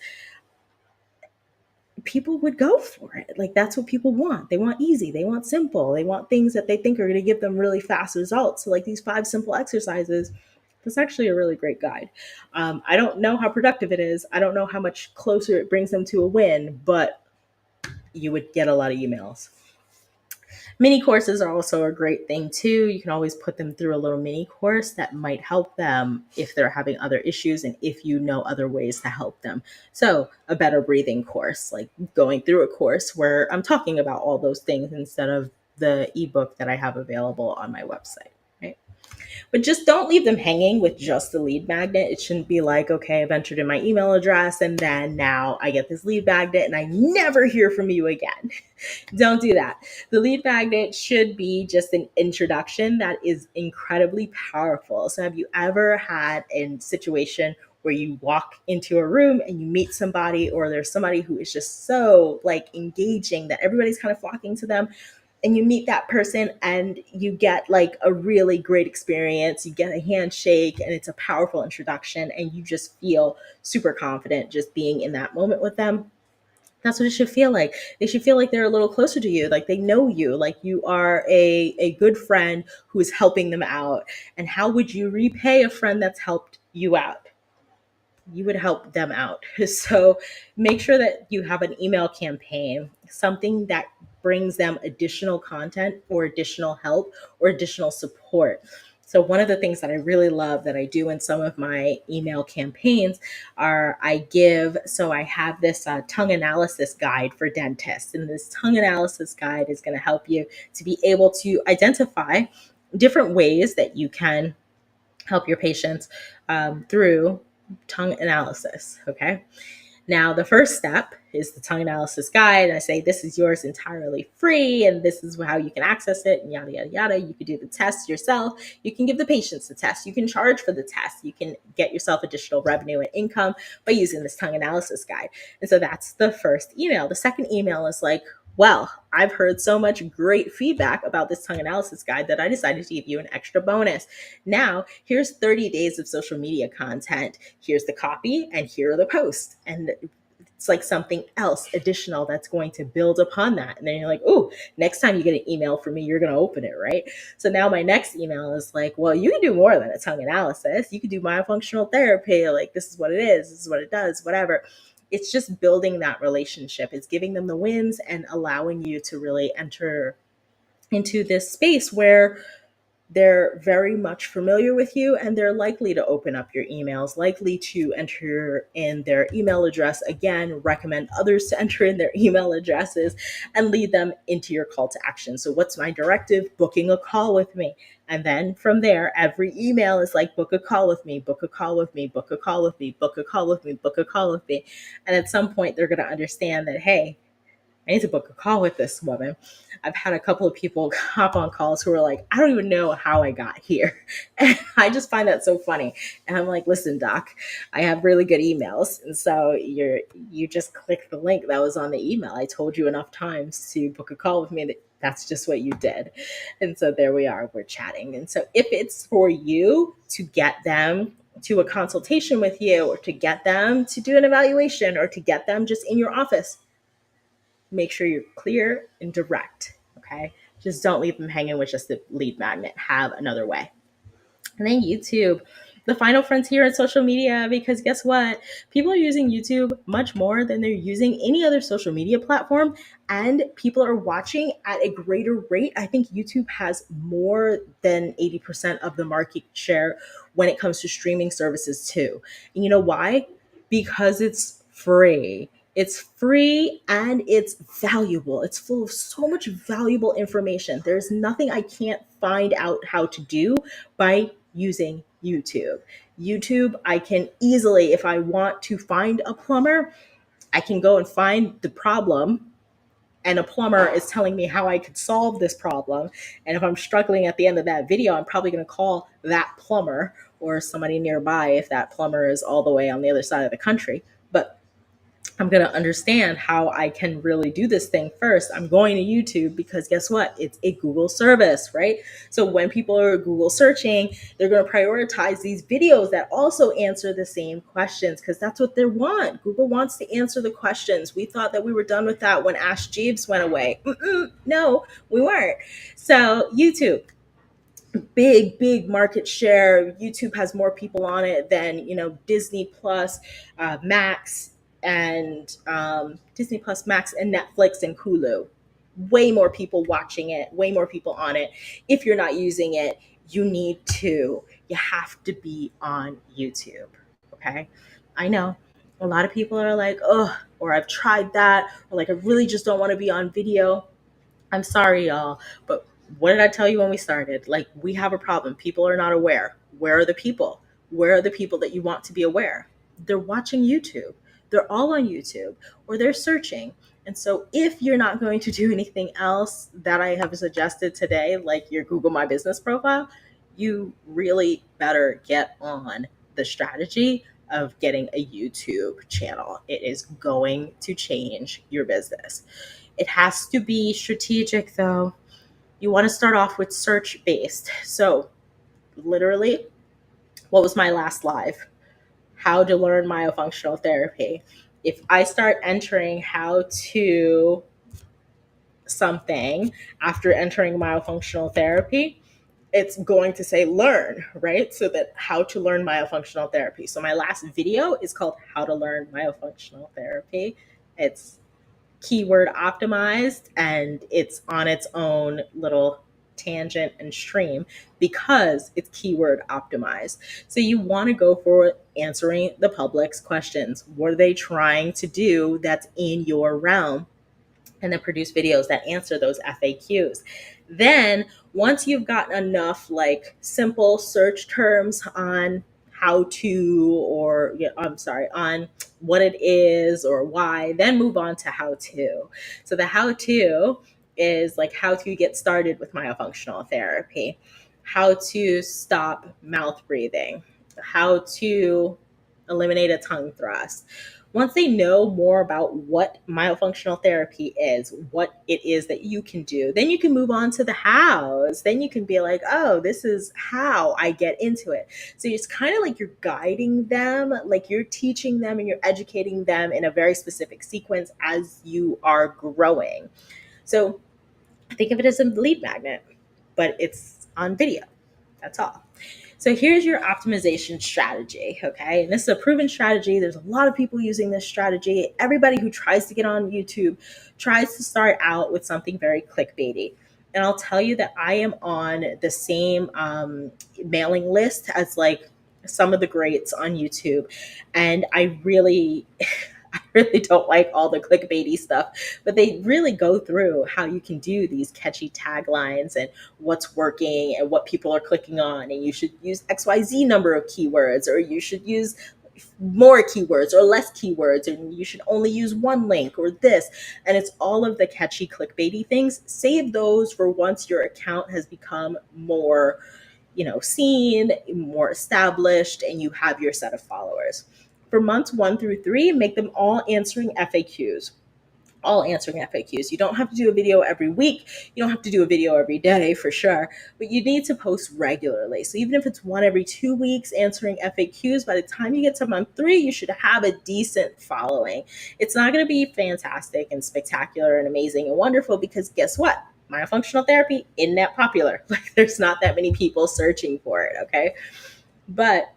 people would go for it. Like that's what people want. They want easy, they want simple, they want things that they think are going to give them really fast results. So like these 5 simple exercises, that's actually a really great guide. I don't know how productive it is. I don't know how much closer it brings them to a win, but you would get a lot of emails. Mini courses are also a great thing too. You can always put them through a little mini course that might help them if they're having other issues and if you know other ways to help them. So a better breathing course, like going through a course where I'm talking about all those things instead of the ebook that I have available on my website, right? But just don't leave them hanging with just the lead magnet. It shouldn't be like, okay, I've entered in my email address and then now I get this lead magnet and I never hear from you again. Don't do that. The lead magnet should be just an introduction that is incredibly powerful. So have you ever had a situation where you walk into a room and you meet somebody, or there's somebody who is just so like engaging that everybody's kind of flocking to them, and you meet that person and you get like a really great experience, you get a handshake and it's a powerful introduction and you just feel super confident just being in that moment with them? That's what it should feel like. They should feel like they're a little closer to you, like they know you, like you are a good friend who is helping them out. And how would you repay a friend that's helped you out? You would help them out. So make sure that you have an email campaign, something that brings them additional content or additional help or additional support. So one of the things that I really love that I do in some of my email campaigns are I have this tongue analysis guide for dentists. And this tongue analysis guide is going to help you to be able to identify different ways that you can help your patients through tongue analysis. Okay. Now, the first step is the tongue analysis guide. And I say, this is yours entirely free, and this is how you can access it, and yada, yada, yada. You can do the test yourself. You can give the patients the test. You can charge for the test. You can get yourself additional revenue and income by using this tongue analysis guide. And so that's the first email. The second email is like, well, I've heard so much great feedback about this tongue analysis guide that I decided to give you an extra bonus. Now, here's 30 days of social media content. Here's the copy, and here are the posts. And it's like something else additional that's going to build upon that. And then you're like, oh, next time you get an email from me, you're going to open it, right? So now my next email is like, well, you can do more than a tongue analysis. You can do myofunctional therapy. Like, this is what it is. This is what it does, whatever. It's just building that relationship. It's giving them the wins and allowing you to really enter into this space where they're very much familiar with you, and they're likely to open up your emails, likely to enter in their email address again, recommend others to enter in their email addresses, and lead them into your call to action. So what's my directive? Booking a call with me. And then from there, every email is like, book a call with me, book a call with me, book a call with me, book a call with me, book a call with me. And at some point, they're going to understand that, hey, I need to book a call with this woman. I've had a couple of people hop on calls who are like, I don't even know how I got here. And I just find that so funny. And I'm like, listen, doc, I have really good emails. And so you just click the link that was on the email. I told you enough times to book a call with me. That's just what you did. And so there we are, we're chatting. And so if it's for you to get them to a consultation with you, or to get them to do an evaluation, or to get them just in your office, make sure you're clear and direct. Okay. Just don't leave them hanging with just the lead magnet. Have another way. And then YouTube, the final frontier in social media, because guess what? People are using YouTube much more than they're using any other social media platform, and people are watching at a greater rate. I think YouTube has more than 80% of the market share when it comes to streaming services, too. And you know why? Because it's free. It's free and it's valuable. It's full of so much valuable information. There's nothing I can't find out how to do by using YouTube. YouTube, I can easily, if I want to find a plumber, I can go and find the problem, and a plumber is telling me how I could solve this problem. And if I'm struggling at the end of that video, I'm probably going to call that plumber or somebody nearby if that plumber is all the way on the other side of the country. But I'm going to understand how I can really do this thing first. I'm going to YouTube because guess what? It's a Google service, right? So when people are Google searching, they're going to prioritize these videos that also answer the same questions because that's what they want. Google wants to answer the questions. We thought that we were done with that when Ask Jeeves went away. No, we weren't. So YouTube, big market share. YouTube has more people on it than Disney Plus, Max, and Disney Plus, Max, and Netflix and Hulu. Way more people watching it, way more people on it. If you're not using it, you need to. You have to be on YouTube. Okay, I know a lot of people are like, oh, or I've tried that, or like I really just don't want to be on video. I'm sorry, y'all, but what did I tell you when we started? Like, we have a problem. People are not aware. Where are the people? Where are the people that you want to be aware? They're watching YouTube. They're all on YouTube, or they're searching. And so, if you're not going to do anything else that I have suggested today, like your Google My Business profile, you really better get on the strategy of getting a YouTube channel. It is going to change your business. It has to be strategic, though. You want to start off with search based. So, literally, what was my last live? How to learn myofunctional therapy. If I start entering how to something after entering myofunctional therapy, it's going to say learn, right? So that how to learn myofunctional therapy. So my last video is called How to Learn Myofunctional Therapy. It's keyword optimized and it's on its own little tangent and stream because it's keyword optimized. So you want to go for answering the public's questions. What are they trying to do that's in your realm? And then produce videos that answer those FAQs. Then once you've gotten enough like simple search terms on how to, or I'm sorry, on what it is or why, then move on to how to. So the how to is like how to get started with myofunctional therapy, how to stop mouth breathing, how to eliminate a tongue thrust. Once they know more about what myofunctional therapy is, what it is that you can do, then you can move on to the hows. Then you can be like, oh, this is how I get into it. So it's kind of like you're guiding them, like you're teaching them and you're educating them in a very specific sequence as you are growing. So think of it as a lead magnet, but it's on video. That's all. So here's your optimization strategy, okay? And this is a proven strategy. There's a lot of people using this strategy. Everybody who tries to get on YouTube tries to start out with something very clickbaity. And I'll tell you that I am on the same mailing list as like some of the greats on YouTube. And I really, I really don't like all the clickbaity stuff, but they really go through how you can do these catchy taglines and what's working and what people are clicking on. And you should use XYZ number of keywords, or you should use more keywords or less keywords, and you should only use one link or this. And it's all of the catchy clickbaity things. Save those for once your account has become more, seen, more established, and you have your set of followers. For months 1 through 3, make them all answering FAQs. all answering FAQs. You don't have to do a video every week. You don't have to do a video every day for sure, but you need to post regularly. So even if it's one every 2 weeks answering FAQs, by the time you get to month 3, you should have a decent following. It's not going to be fantastic and spectacular and amazing and wonderful because guess what? Myofunctional therapy isn't that popular. Like there's not that many people searching for it, okay? But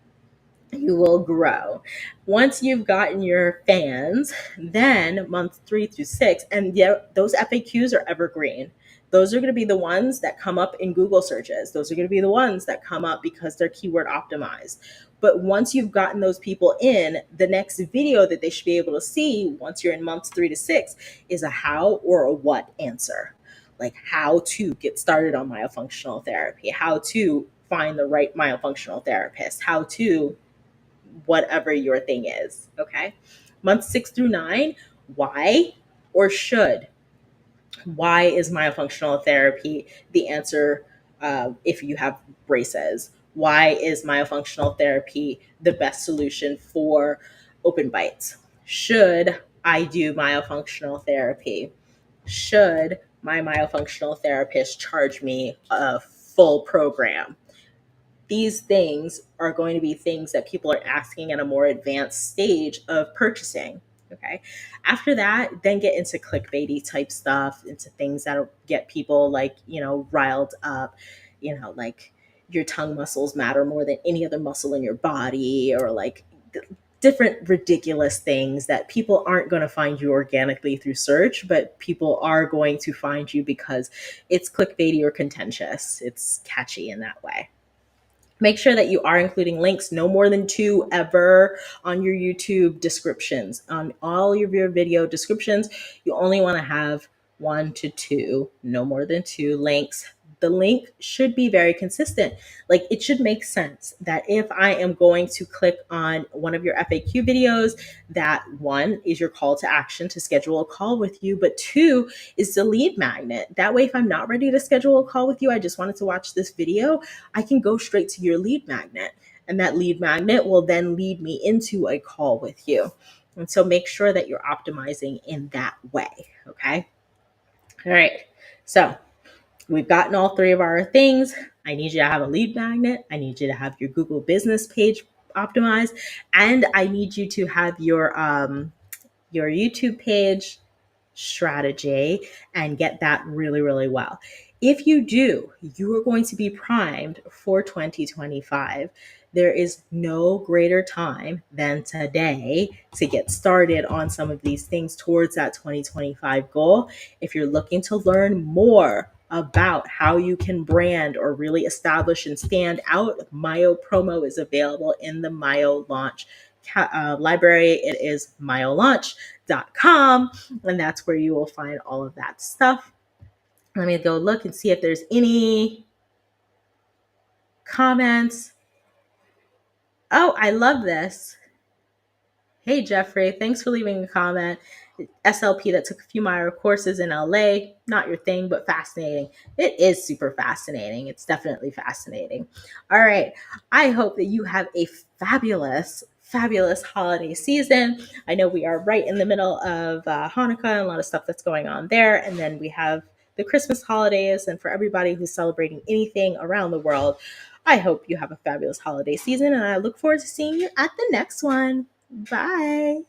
you will grow. Once you've gotten your fans, then months 3 through 6, and yeah, those FAQs are evergreen. Those are going to be the ones that come up in Google searches. Those are going to be the ones that come up because they're keyword optimized. But once you've gotten those people in, the next video that they should be able to see once you're in months 3 to 6 is a how or a what answer. Like how to get started on myofunctional therapy, how to find the right myofunctional therapist, how to whatever your thing is. Okay. Months 6 through 9, why or should? Why is myofunctional therapy the answer if you have braces? Why is myofunctional therapy the best solution for open bites? Should I do myofunctional therapy? Should my myofunctional therapist charge me a full program? These things are going to be things that people are asking at a more advanced stage of purchasing. Okay. After that, then get into clickbaity type stuff, into things that'll get people like, riled up, like your tongue muscles matter more than any other muscle in your body, or like different ridiculous things that people aren't going to find you organically through search, but people are going to find you because it's clickbaity or contentious. It's catchy in that way. Make sure that you are including links, no more than 2 ever on your YouTube descriptions. On all of your video descriptions, you only want to have 1 to 2, no more than 2 links. The link should be very consistent. Like it should make sense that if I am going to click on one of your FAQ videos, that 1 is your call to action to schedule a call with you, but 2 is the lead magnet. That way, if I'm not ready to schedule a call with you, I just wanted to watch this video, I can go straight to your lead magnet. And that lead magnet will then lead me into a call with you. And so make sure that you're optimizing in that way. Okay. All right. So we've gotten all 3 of our things. I need you to have a lead magnet. I need you to have your Google business page optimized. And I need you to have your YouTube page strategy and get that really, really well. If you do, you are going to be primed for 2025. There is no greater time than today to get started on some of these things towards that 2025 goal. If you're looking to learn more about how you can brand or really establish and stand out, Myo Promo is available in the Myo Launch library. It is myolaunch.com, and that's where you will find all of that stuff. Let me go look and see if there's any comments. Oh, I love this. Hey, Jeffrey, thanks for leaving a comment. SLP that took a few Myo courses in LA, not your thing, but fascinating. It is super fascinating. It's definitely fascinating. All right. I hope that you have a fabulous holiday season. I know we are right in the middle of Hanukkah and a lot of stuff that's going on there. And then we have the Christmas holidays. And for everybody who's celebrating anything around the world, I hope you have a fabulous holiday season. And I look forward to seeing you at the next one. Bye.